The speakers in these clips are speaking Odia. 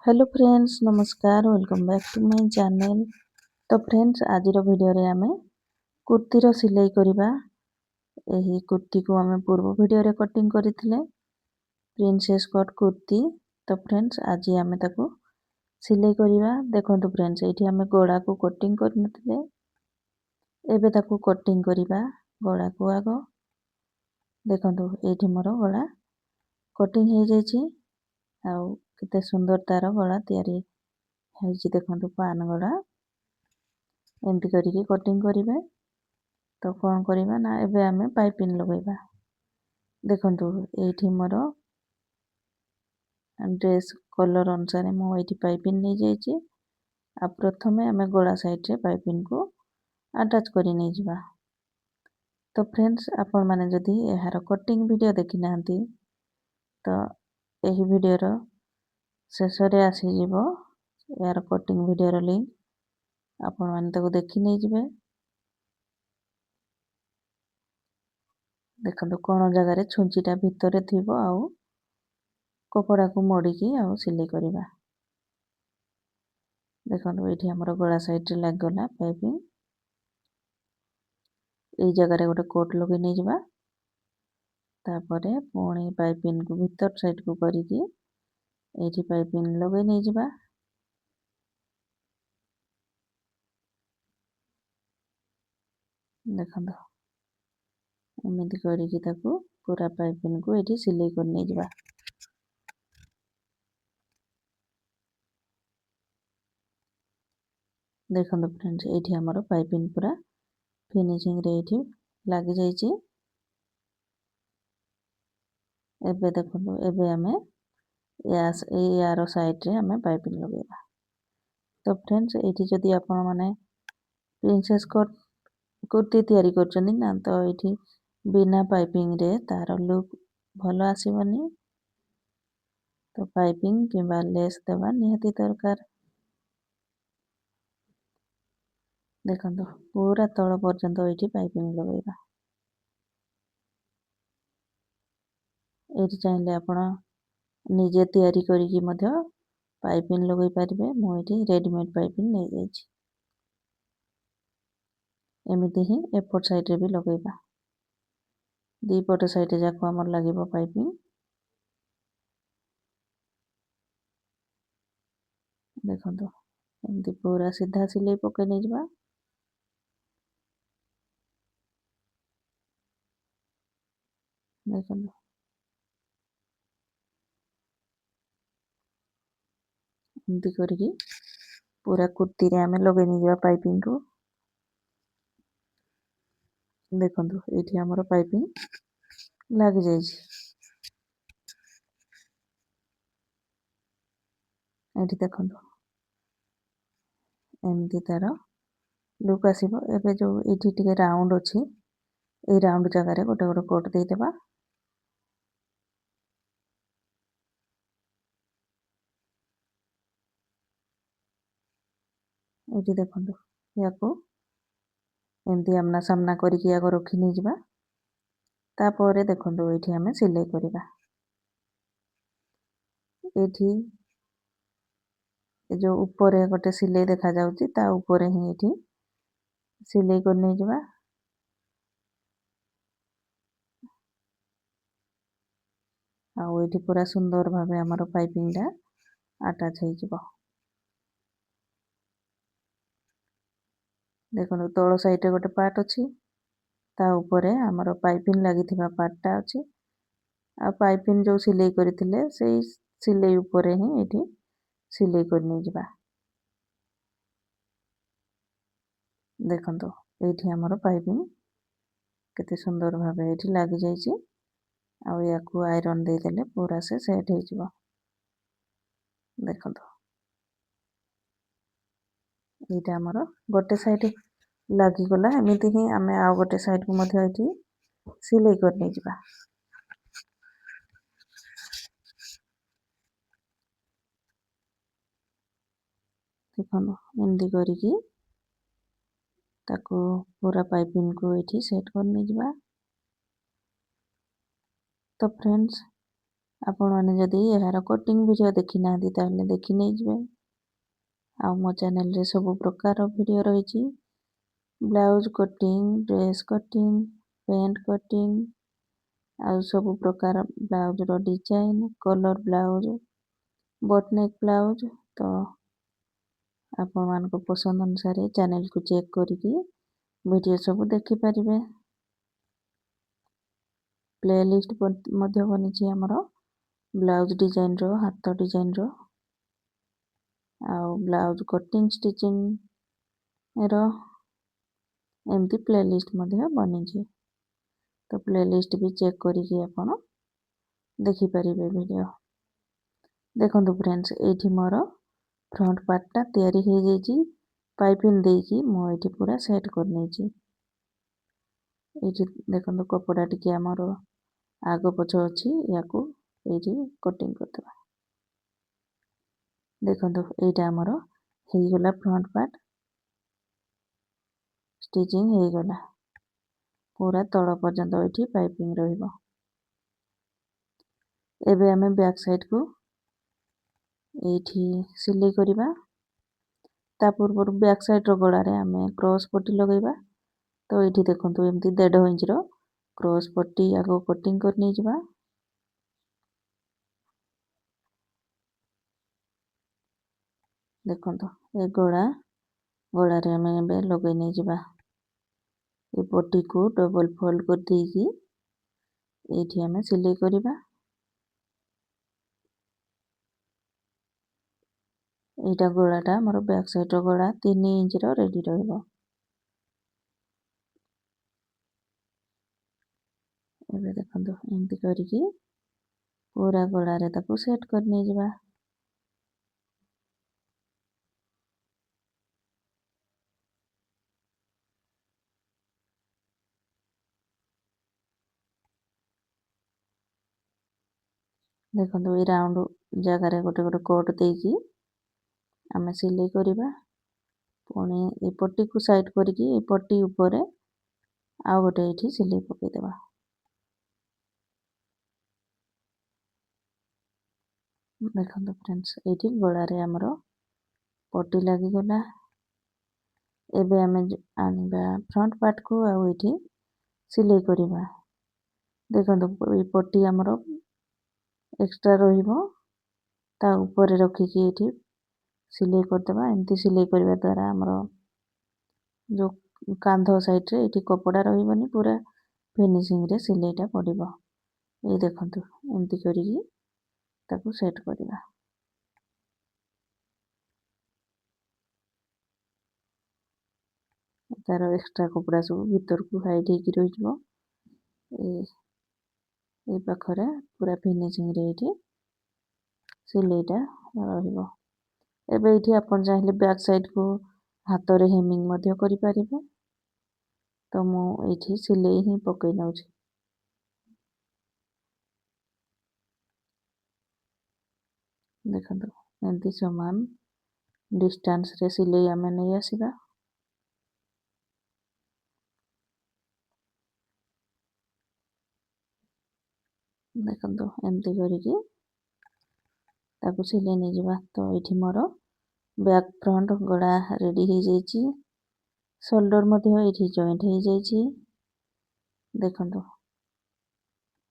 हेलो फ्रेंड्स, नमस्कार। Welcome back to my channel. तो फ्रेंड्स, आज वीडियो रे आमे कुर्तीर सिलाई करिबा। एही कुर्ती को आमे पूर्व वीडियो रे कटिंग करिथिले प्रिंसेस कट कुर्ती। तो फ्रेंड्स, आज आमे ताको सिलाई करिबा। देखंतु फ्रेंड्स, एठी आमे गोड़ा को कटिंग करनथिले, एबे ताको कटिंग करिबा। गोड़ा को आगो देखंतु एठी मोर गोड़ा कटिंग हे जायछि। आउ केते सुंदर तार गोड़ा तयारी ହେଇଛି। ଦେଖନ୍ତୁ ପାନ ଗଡ଼ା ଏମିତି କରିକି କଟିଂ କରିବେ। ତ କ'ଣ କରିବା ନା, ଏବେ ଆମେ ପାଇପିନ୍ ଲଗାଇବା। ଦେଖନ୍ତୁ ଏଇଠି ମୋର ଡ୍ରେସ୍ କଲର୍ ଅନୁସାରେ ମୁଁ ଏଇଠି ପାଇପିନ୍ ନେଇଯାଇଛି। ଆଉ ପ୍ରଥମେ ଆମେ ଗଳା ସାଇଡ଼୍ରେ ପାଇପିନ୍କୁ ଆଟାଚ୍ କରି ନେଇଯିବା। ତ ଫ୍ରେଣ୍ଡସ୍, ଆପଣମାନେ ଯଦି ଏହାର କଟିଂ ଭିଡ଼ିଓ ଦେଖିନାହାନ୍ତି ତ ଏହି ଭିଡ଼ିଓର ଶେଷରେ ଆସିଯିବ यार कटिंग वीडियो लिंक, आपण मैंने ताको देखी नहीं जिबे। देखंतु कोन जगह रे छुंचीटा भितरे थिबो आउ कपड़ा को मोड़ीकी आउ सिलाई करिबा। देखंतु एठी हमर गळा साइड रे लाग गला पाइपिंग। एई जगह रे गोटे कोट लगे नहीं जिबा। तापरे पुणी पाइपिंग को भीतर साइड को करिकी एठी पाइपिंग लगे नहीं जिबा। देखंतु एमिति करिकी ताको पूरा पाइपिंग को एठी सिलाई कर नहीं जिबा। देखंतु फ्रेंड्स, एठी हमर पाइपिंग पूरा फिनिशिंग रे एठी लागी जायछि। एबे देखंतु एबे हमें यार साइड रे हमें पाइपिंग लगेबा। तो फ्रेंड्स, एठी जदि आपण माने प्रिंसेस कट कुर्ती तैयारी करछनी ना, तो एठी बिना पाइपिंग रे तार लुक भलो आसीबनी। तो पाइपिंग किबा लेस देबा निहाती दरकार। देखंतु पूरा तळ पर्यंत एठी पाइपिंग लगेबा। एठी चाहिले आपण निजे तैयारी करिकी मध्य पाइपिंग लगेई पारिबे। मु एठी रेडीमेड पाइपिंग नै जायछि। एमिति ही एपट साइड रे भी लगेबा। दी पट साइड जाको हमर लागिबो पाइपिंग। देखंतु एमिति पूरा सीधा सिलाई पके नै जिबा। देखंतु एमिति करिकी पूरा कुर्ती रे हमें लगे नै जिबा पाइपिंग को। देखंतु एठी हमर पाइपिंग लाग जायछि। एठी देखंतु एमिति तार लुक आसीबो। एबे जो एठी टिके राउंड अछि, ए राउंड जगह रे गोटे गोटे कोट देई देबा। एठी देखंतु याको एमिति आमना सामना करिकी आगो रखी नै जिबा। तापरे देखंतु एठी हमें सिलाई करिबा। एठी जो ऊपर गोटे सिलाई देखा जाउची, ता ऊपर ही एठी सिलाई कर नै जिबा। आउ एठी पूरा सुंदर भाबे हमर पाइपिंग टा अटैच हो जिवो। देखंतु तळ साइड रे गोटे पार्ट अछि, ता ऊपर हमर पाइपिंग लागिथिबा पार्ट टा अछि। आ पाइपिंग जो सिलाई करिथिले सेई सिलाई ऊपर ही एठी सिलाई कर नै जिबा। देखंतु एठी हमर पाइपिंग केते सुंदर भाबे एठी लागी जायछि। आउ याकू आयरन दे देले पूरा से सेट हो जिवो। देखंतु एटा हमर गोटे साइड लागी गला। एमिति ही आमे आ गोटे साइड को मध्य एठी सिलाई कर नै जिबा। देखंतु एमिति करिकी ताको पूरा पाइपिंग को एठी सेट कर नै जिबा। तो फ्रेंड्स, ଆପଣମାନେ ଯଦି ଏହାର କଟିଂ ଭିଡ଼ିଓ ଦେଖିନାହାନ୍ତି ତାହେଲେ ଦେଖି ନେଇଯିବେ। ଆଉ ମୋ ଚ୍ୟାନେଲରେ ସବୁ ପ୍ରକାର ଭିଡ଼ିଓ ରହିଛି। Blouse cutting, dress cutting, pant cutting, ଆଉ ସବୁ ପ୍ରକାର ବ୍ଲାଉଜର ଡିଜାଇନ୍, କଲର୍ ବ୍ଲାଉଜ, ବଟନେକ୍ ବ୍ଲାଉଜ। ତ ଆପଣମାନଙ୍କ ପସନ୍ଦ ଅନୁସାରେ ଚ୍ୟାନେଲକୁ ଚେକ୍ କରିକି ଭିଡ଼ିଓ ସବୁ ଦେଖିପାରିବେ। ପ୍ଲେଲିଷ୍ଟ ମଧ୍ୟ ବନିଛି ଆମର ବ୍ଲାଉଜ ଡିଜାଇନର, ହାତ ଡିଜାଇନର, ଆଉ ବ୍ଲାଉଜ କଟିଂ ଷ୍ଟିଚିଂର ଏମିତି ପ୍ଲେଲିଷ୍ଟ ମଧ୍ୟ ବନିଛି। ତ ପ୍ଲେଲିଷ୍ଟ ବି ଚେକ୍ କରିକି ଆପଣ ଦେଖିପାରିବେ ଭିଡ଼ିଓ। ଦେଖନ୍ତୁ ଫ୍ରେଣ୍ଡସ୍, ଏଇଠି ମୋର ଫ୍ରଣ୍ଟ ପାର୍ଟଟା ତିଆରି ହେଇଯାଇଛି। ପାଇପିଂ ଦେଇକି ମୁଁ ଏଇଠି ପୁରା ସେଟ୍ କରିନେଇଛି। ଏଇଠି ଦେଖନ୍ତୁ କପଡ଼ା ଟିକେ ଆମର ଆଗ ପଛ ଅଛି, ୟାକୁ ଏଇଠି କଟିଂ କରିଦେବା। ଦେଖନ୍ତୁ ଏଇଟା ଆମର ହେଇଗଲା ଫ୍ରଣ୍ଟ ପାର୍ଟ, ଷ୍ଟିଚିଂ ହେଇଗଲା। ପୁରା ତଳ ପର୍ଯ୍ୟନ୍ତ ଏଇଠି ପାଇପିଂ ରହିବ। ଏବେ ଆମେ ବ୍ୟାକ୍ ସାଇଡକୁ ଏଇଠି ସିଲେଇ କରିବା। ତା ପୂର୍ବରୁ ବ୍ୟାକ୍ ସାଇଡର ଗଳାରେ ଆମେ କ୍ରସ୍ ପଟି ଲଗାଇବା। ତ ଏଇଠି ଦେଖନ୍ତୁ ଏମିତି 1.5 ଇଞ୍ଚର କ୍ରସ୍ ପଟି ଆଗ କଟିଂ କରି ନେଇଯିବା। ଦେଖନ୍ତୁ ଏ ଗଳାରେ ଆମେ ଏବେ ଲଗାଇ ନେଇଯିବା। ଏ ପଟିକୁ ଡବଲ ଫୋଲ୍ଡ କରିଦେଇକି ଏଇଠି ଆମେ ସିଲେଇ କରିବା। ଏଇଟା ଗଳାଟା ଆମର ବ୍ୟାକ୍ ସାଇଡର ଗଳା 3 ଇଞ୍ଚର ରେଡି ରହିବ। ଏବେ ଦେଖନ୍ତୁ ଏମିତି କରିକି ପୁରା ଗଳାରେ ତାକୁ ସେଟ୍ କରି ନେଇଯିବା। ଦେଖନ୍ତୁ ଏଇ ରାଉଣ୍ଡ ଜାଗାରେ ଗୋଟେ କଟ୍ ଦେଇକି ଆମେ ସିଲେଇ କରିବା। ପୁଣି ଏ ପଟିକୁ ସାଇଡ୍ କରିକି ଏ ପଟି ଉପରେ ଆଉ ଗୋଟେ ଏଇଠି ସିଲେଇ ପକେଇଦେବା। ଦେଖନ୍ତୁ ଫ୍ରେଣ୍ଡସ୍, ଏଇଠି ଗଳାରେ ଆମର ପଟି ଲାଗିଗଲା। ଏବେ ଆମେ ଆଣିବା ଫ୍ରଣ୍ଟ ପାର୍ଟକୁ ଆଉ ଏଇଠି ସିଲେଇ କରିବା। ଦେଖନ୍ତୁ ଏଇ ପଟି ଆମର ଏକ୍ସଟ୍ରା ରହିବ, ତା ଉପରେ ରଖିକି ଏଇଠି ସିଲେଇ କରିଦେବା। ଏମିତି ସିଲେଇ କରିବା ଦ୍ୱାରା ଆମର ଯେଉଁ କାନ୍ଧ ସାଇଡ଼ରେ ଏଇଠି କପଡ଼ା ରହିବନି, ପୁରା ଫିନିସିଂରେ ସିଲେଇଟା ପଡ଼ିବ। ଏଇ ଦେଖନ୍ତୁ ଏମିତି କରିକି ତାକୁ ସେଟ୍ କରିବା। ତାର ଏକ୍ସଟ୍ରା କପଡ଼ା ସବୁ ଭିତରକୁ ହାଇଡ୍ ହେଇକି ରହିଯିବ। এই ପାଖରେ ପୁରା ଫିନିସିଂରେ ଏଇଠି ସିଲେଇଟା ରହିବ। ଏବେ ଏଇଠି ଆପଣ ଚାହିଁଲେ ବ୍ୟାକ୍ ସାଇଡକୁ ହାତରେ ହେମିଂ ମଧ୍ୟ କରିପାରିବେ। ତ ମୁଁ ଏଇଠି ସିଲେଇ ହିଁ ପକେଇ ନେଉଛି। ଦେଖନ୍ତୁ ଏମିତି ସମାନ ଡିଷ୍ଟାନ୍ସରେ ସିଲେଇ ଆମେ ନେଇ ଆସିବା। ଦେଖନ୍ତୁ ଏମିତି କରିକି ତାକୁ ସିଲେଇ ନେଇଯିବା। ତ ଏଇଠି ମୋର ବ୍ୟାକ୍ ଫ୍ରଣ୍ଟ ଗଳା ରେଡ଼ି ହେଇଯାଇଛି। ସୋଲ୍ଡର ମଧ୍ୟ ଏଇଠି ଜଏଣ୍ଟ ହେଇଯାଇଛି। ଦେଖନ୍ତୁ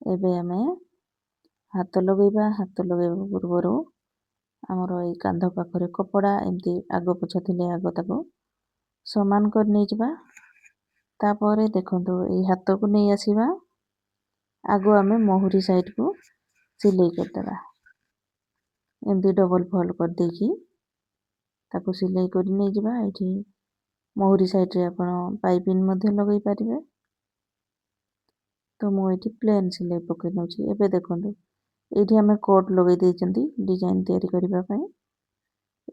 ଏବେ ଆମେ ହାତ ଲଗାଇବା। ହାତ ଲଗାଇବା ପୂର୍ବରୁ ଆମର ଏଇ କାନ୍ଧ ପାଖରେ କପଡ଼ା ଏମିତି ଆଗ ପଛ ଥିଲେ ଆଗ ତାକୁ ସମାନ କରି ନେଇଯିବା। ତାପରେ ଦେଖନ୍ତୁ ଏଇ ହାତକୁ ନେଇ ଆସିବା। ଆଗ ଆମେ ମହୁରୀ ସାଇଡକୁ ସିଲେଇ କରିଦେବା। ଏମିତି ଡବଲ ଫୋଲ୍ଡ କରିଦେଇକି ତାକୁ ସିଲେଇ କରି ନେଇଯିବା। ଏଇଠି ମହୁରୀ ସାଇଡରେ ଆପଣ ପାଇପିନ୍ ମଧ୍ୟ ଲଗାଇ ପାରିବେ। ତ ମୁଁ ଏଇଠି ପ୍ଲେନ୍ ସିଲେଇ ପକେଇ ନେଉଛି। ଏବେ ଦେଖନ୍ତୁ ଏଇଠି ଆମେ କୋଟ୍ ଲଗାଇ ଦେଇଛନ୍ତି ଡିଜାଇନ୍ ତିଆରି କରିବା ପାଇଁ।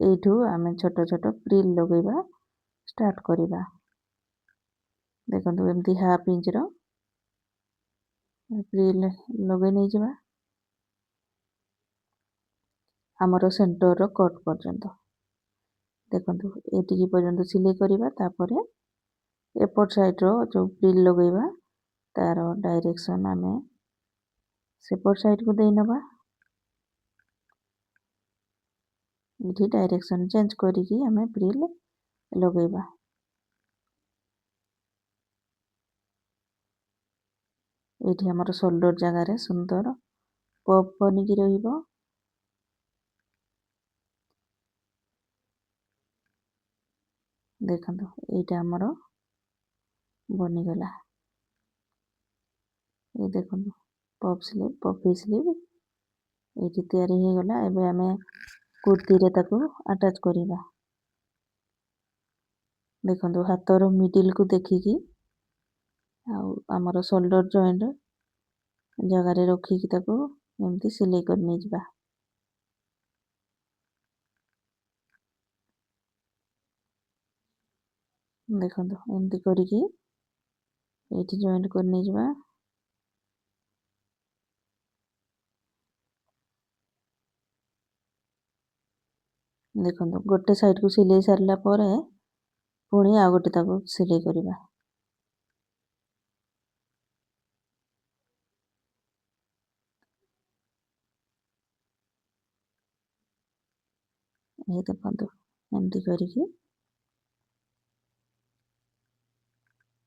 ଏଇଠୁ ଆମେ ଛୋଟ ଛୋଟ ପ୍ରିଲ୍ ଲଗାଇବା ଷ୍ଟାର୍ଟ କରିବା। ଦେଖନ୍ତୁ ଏମିତି 1/2 ଇଞ୍ଚର ପ୍ରିଲ୍ ଲଗାଇ ନେଇଯିବା ଆମର ସେଣ୍ଟରର କଟ୍ ପର୍ଯ୍ୟନ୍ତ। ଦେଖନ୍ତୁ ଏତିକି ପର୍ଯ୍ୟନ୍ତ ସିଲେଇ କରିବା। ତାପରେ ଏପଟ ସାଇଡ୍ର ଯେଉଁ ପ୍ରିଲ୍ ଲଗାଇବା ତାର ଡାଇରେକ୍ସନ୍ ଆମେ ସେପଟ ସାଇଡ୍କୁ ଦେଇ ନେବା। ଏଠି ଡାଇରେକ୍ସନ୍ ଚେଞ୍ଜ କରିକି ଆମେ ପ୍ରିଲ୍ ଲଗେଇବା। ଏଠି ଆମର ସୋଲ୍ଡର ଜାଗାରେ ସୁନ୍ଦର ପପ୍ ବନିକି ରହିବ। ଦେଖନ୍ତୁ ଏଇଟା ଆମର ବନିଗଲା। ये देखो पफ स्लीव पफी स्लीव ये तैयारी हो गला। एबे आमे कुर्ती रे ताको अटैच करिबा। देखंतु हाथर मिडिल को देखिकी आमर शोल्डर जॉइंट जगह रे रखिकी ताको एमती सिलाई कर नै जिबा। देखंतु एमती करिकी एठी जॉइंट कर नै जिबा। देखंतु गोटे साइड को सिलाई सारला परे पुणी आ गोटे ताको सिलाई करिबा। ये देखंतु एमती करिकी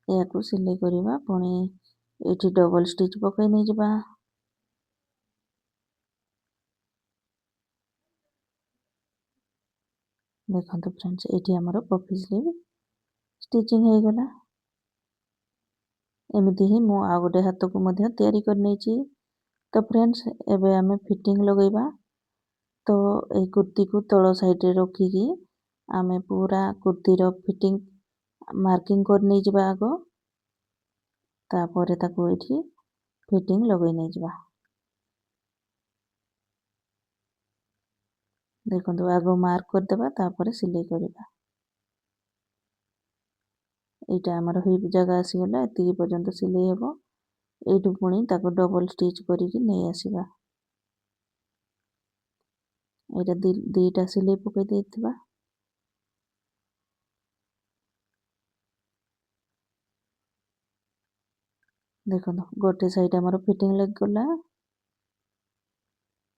याकू सिलाई करिबा। पुणी एठी डबल स्टिच पकाई नै जिबा। देखंतु फ्रेंड्स एठी हमरो पफी स्लीव स्टिचिंग हो गला। एमिति ही मु आ गोटे हाथ को मध्य तैयारी कर नैची। तो फ्रेंड्स एबे आमे फिटिंग लगेबा। तो ए कुर्ती को तळ साइड रे रखिकी आमे पूरा कुर्ती रो फिटिंग मार्किंग कर नै जिबा आगो। तापरे ताको एठी फिटिंग लगै नै जिबा। देखंतु आगो मार्क कर देबा तापरे सिलाई करिबा। एटा हमर हिप जगह आसी गला। एतिकी पर्यंत सिलाई हेबो। एठु पुणी ताको डबल स्टिच करिकी नै आसीबा। एटा दीटा सिलाई पकाई देथिबा। देखंतु गोटे साइड हमर फिटिंग लग गला।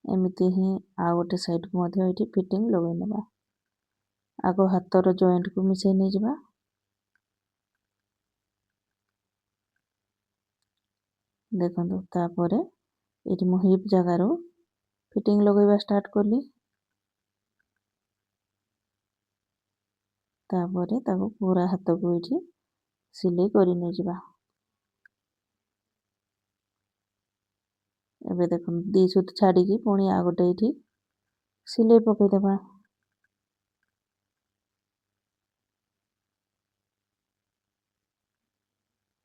एमिति ही आ गोटे साइड को मध्य एठी फिटिंग लगै नेबा। आगो हाथर जॉइंट को मिसै नै जिबा। देखंतु तापरे एठी मो हिप जगह रो फिटिंग लगैबा स्टार्ट करली। तापरे ताको पूरा हाथ को एठी सिलाई करि नै जिबा। एबे देखंतु दी सुत छाडी की पुणी आ गोटे एठी सिलाई पकाई देबा।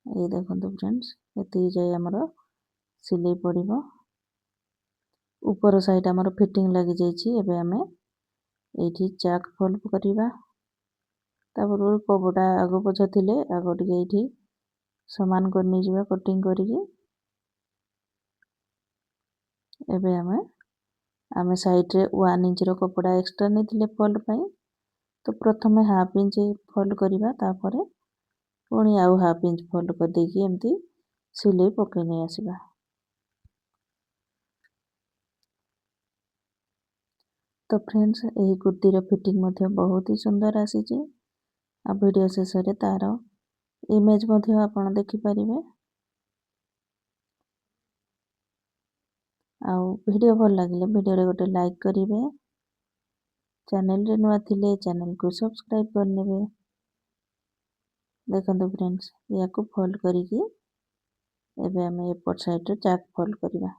ये देखंतु फ्रेंड्स एति जाय हमरो सिलाई पड़िबो। ऊपर साइड हमरो फिटिंग लागि जायछि। एबे हमें एठी चाक फोल्ड करिबा। तापर कपड़ा आगो पछ थिले आगो टिके एठी समान कर नै जिबा कटिंग करिकी। एबे हमें साइड रे 1 इंच रो कपड़ा एक्स्ट्रा नै थिले फोल्ड पई। तो प्रथमे हाफ इंच फोल्ड करिबा। तापरे पुणी आउ हाफ इंच फोल्ड कर देकी एमती सिलाई पकाई नै आसीबा। तो फ्रेंड्स एही कुर्ती रो फिटिंग मध्य बहुत ही सुंदर आसीची। आ वीडियो शेष रे तार इमेज मध्य आपण देखि परिबे। आ वीडियो भल लागिले वीडियो रे गोटे लाइक करिवे। चैनल रे नुआ थिले चैनल को सब्सक्राइब कर नेबे। देखंतु फ्रेंड्स याकू फोल्ड करिकी एबे हमें एपट साइड रे चाक फोल्ड करिबा।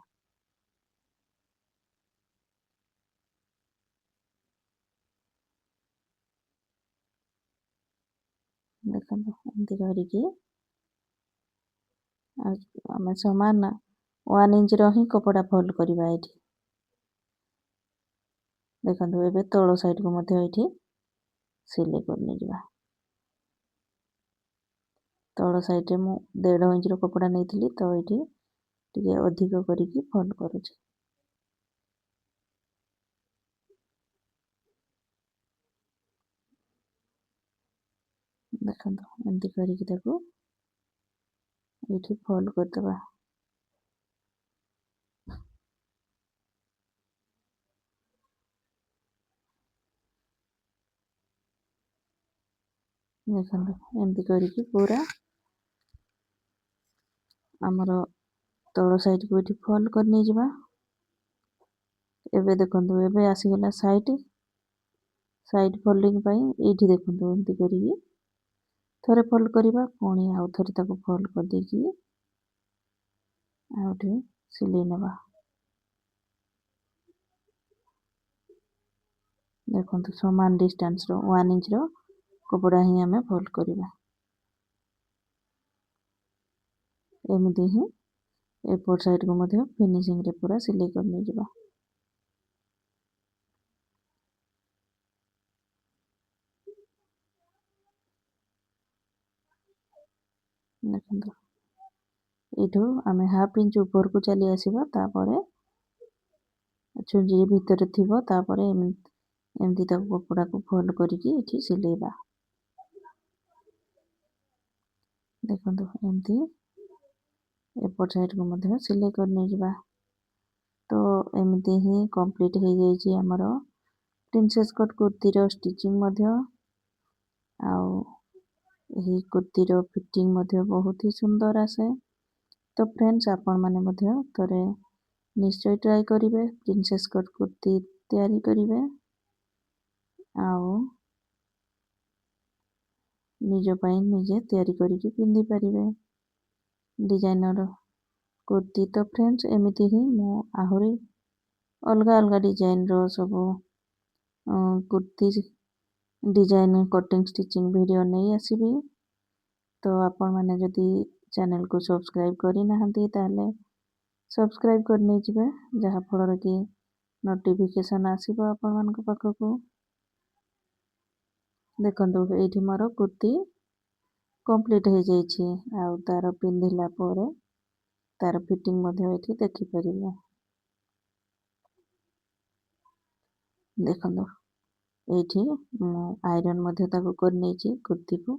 देखंतु एमती करिकी आमे समान 1 इंच रो ही कपड़ा फोल्ड करिबा एठी। देखंतु एबे तळ साइड को मध्य एठी सिलाई कर नै जिबा। तळ साइड रे मु 1.5 इंच रो कपड़ा नैथिली तो एठी टिके अधिक करिकी फोल्ड करूची। देखंतु एमती करिकी ताको एठी फोल्ड कर देबा। ଦେଖନ୍ତୁ ଏମିତି କରିକି ପୁରା ଆମର ତଳ ସାଇଡ଼କୁ ଏଠି ଫୋଲ୍ଡ କରି ନେଇଯିବା। ଏବେ ଦେଖନ୍ତୁ ଏବେ ଆସିଗଲା ସାଇଡ଼ ଫୋଲ୍ଡିଂ ପାଇଁ ଏଇଠି ଦେଖନ୍ତୁ ଏମିତି କରିକି ଥରେ ଫୋଲ୍ଡ କରିବା, ପୁଣି ଆଉ ଥରେ ତାକୁ ଫୋଲ୍ଡ କରିଦେଇକି ଆଉ ଟିକେ ସିଲେଇ ନେବା। ଦେଖନ୍ତୁ ସମାନ ଡିଷ୍ଟାନ୍ସର 1 ଇଞ୍ଚର କପଡ଼ା ହିଁ ଆମେ ଫୋଲ୍ଡ କରିବା। ଏମିତି ହିଁ ଏପଟ ସାଇଡ଼କୁ ମଧ୍ୟ ଫିନିସିଂରେ ପୁରା ସିଲେଇ କରି ନେଇଯିବା। ଦେଖନ୍ତୁ ଏଇଠୁ ଆମେ 1/2 ଇଞ୍ଚ ଉପରକୁ ଚାଲି ଆସିବା, ତାପରେ ଛୁଞ୍ଚି ଭିତରେ ଥିବ, ତାପରେ ଏମିତି ତାକୁ କପଡ଼ାକୁ ଫୋଲ୍ଡ କରିକି ଏଠି ସିଲେଇବା। ଦେଖନ୍ତୁ ଏମିତି ଏପଟ ସାଇଡ଼କୁ ମଧ୍ୟ ସିଲେଇ କରି ନେଇଯିବା। ତ ଏମିତି ହିଁ କମ୍ପ୍ଲିଟ୍ ହେଇଯାଇଛି ଆମର ପ୍ରିନ୍ସେସ୍ କଟ୍ କୁର୍ତ୍ତୀର ଷ୍ଟିଚିଂ ମଧ୍ୟ। ଆଉ ଏହି କୁର୍ତ୍ତୀର ଫିଟିଂ ମଧ୍ୟ ବହୁତ ହି ସୁନ୍ଦର ଆସେ। ତ ଫ୍ରେଣ୍ଡସ୍ ଆପଣମାନେ ମଧ୍ୟ ଥରେ ନିଶ୍ଚୟ ଟ୍ରାଏ କରିବେ, ପ୍ରିନ୍ସେସ୍ କଟ୍ କୁର୍ତ୍ତୀ ତିଆରି କରିବେ ଆଉ ନିଜ ପାଇଁ ନିଜେ ତିଆରି କରିକି ପିନ୍ଧି ପାରିବେ ଡିଜାଇନର କୁର୍ତ୍ତୀ। ତ ଫ୍ରେଣ୍ଡସ୍ ଏମିତି ହିଁ ମୁଁ ଆହୁରି ଅଲଗା ଅଲଗା ଡିଜାଇନର ସବୁ kurti design cutting stitching video ନେଇ ଆସିବି। ତ ଆପଣମାନେ ଯଦି ଚ୍ୟାନେଲକୁ ସବସ୍କ୍ରାଇବ୍ କରିନାହାନ୍ତି ତାହେଲେ ସବସ୍କ୍ରାଇବ୍ କରି ନେଇଯିବେ, ଯାହାଫଳରେ କି ନୋଟିଫିକେସନ୍ ଆସିବ ଆପଣମାନଙ୍କ ପାଖକୁ। ଦେଖନ୍ତୁ ଏଇଠି ମୋର କୁର୍ତ୍ତୀ କମ୍ପ୍ଲିଟ୍ ହେଇଯାଇଛି, ଆଉ ତାର ପିନ୍ଧିଲା ପରେ ତାର ଫିଟିଂ ମଧ୍ୟ ଏଠି ଦେଖିପାରିବେ। ଦେଖନ୍ତୁ ଏଇଠି ମୁଁ ଆଇରନ୍ ମଧ୍ୟ ତାକୁ କରି ନେଇଛି କୁର୍ତ୍ତୀକୁ।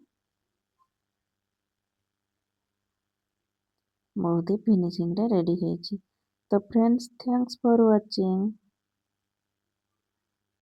ବହୁତ ହି ଫିନିସିଂରେ ରେଡ଼ି ହେଇଛି। ତ ଫ୍ରେଣ୍ଡସ୍ ଥ୍ୟାଙ୍କ୍ସ ଫର୍ ୱାଚିଂ।